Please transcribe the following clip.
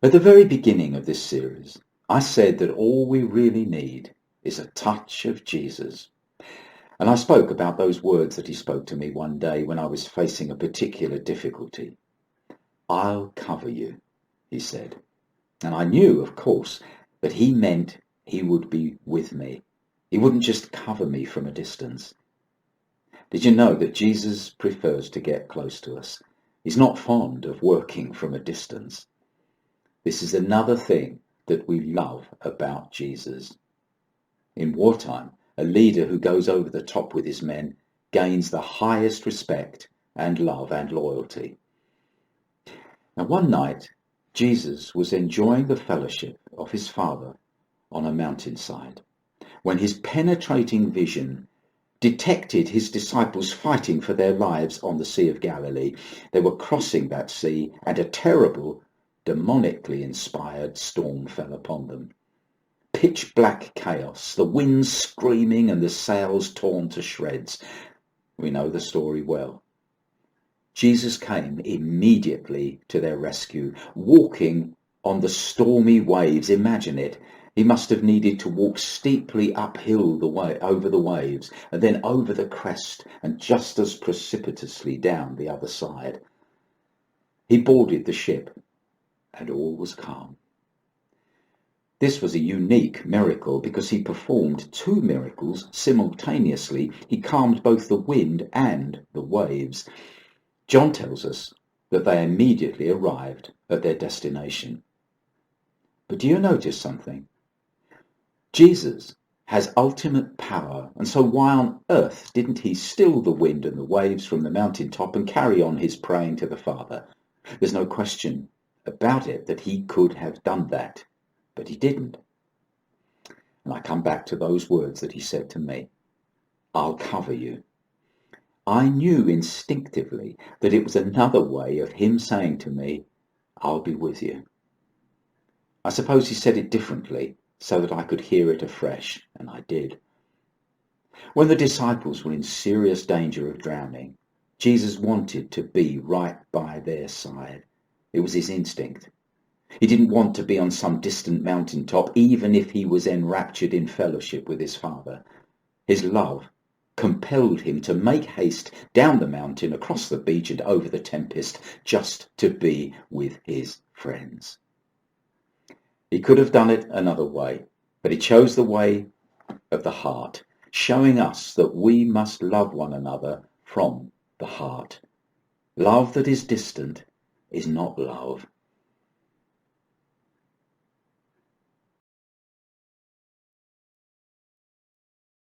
At the very beginning of this series, I said that all we really need is a touch of Jesus. And I spoke about those words that he spoke to me one day when I was facing a particular difficulty. "I'll cover you," he said. And I knew, of course, that he meant he would be with me. He wouldn't just cover me from a distance. Did you know that Jesus prefers to get close to us? He's not fond of working from a distance. This is another thing that we love about Jesus. In wartime, a leader who goes over the top with his men gains the highest respect and love and loyalty. Now, one night, Jesus was enjoying the fellowship of his Father on a mountainside when his penetrating vision detected his disciples fighting for their lives on the Sea of Galilee. They were crossing that sea, and a terrible, demonically inspired storm fell upon them. Pitch black chaos, the winds screaming and the sails torn to shreds. We know the story well. Jesus came immediately to their rescue, walking on the stormy waves. Imagine it. He must have needed to walk steeply uphill over the waves, and then over the crest, and just as precipitously down the other side. He boarded the ship, and all was calm. This was a unique miracle because he performed two miracles simultaneously. He calmed both the wind and the waves. John tells us that they immediately arrived at their destination. But do you notice something? Jesus has ultimate power, and so why on earth didn't he still the wind and the waves from the mountaintop and carry on his praying to the Father? There's no question about it that he could have done that, but he didn't. And I come back to those words that he said to me, "I'll cover you." I knew instinctively that it was another way of him saying to me, "I'll be with you." I suppose he said it differently so that I could hear it afresh, and I did. When the disciples were in serious danger of drowning, Jesus wanted to be right by their side. It was his instinct. He didn't want to be on some distant mountaintop, even if he was enraptured in fellowship with his Father. His love compelled him to make haste down the mountain, across the beach and over the tempest, just to be with his friends. He could have done it another way, but he chose the way of the heart, showing us that we must love one another from the heart. Love that is distant is not love.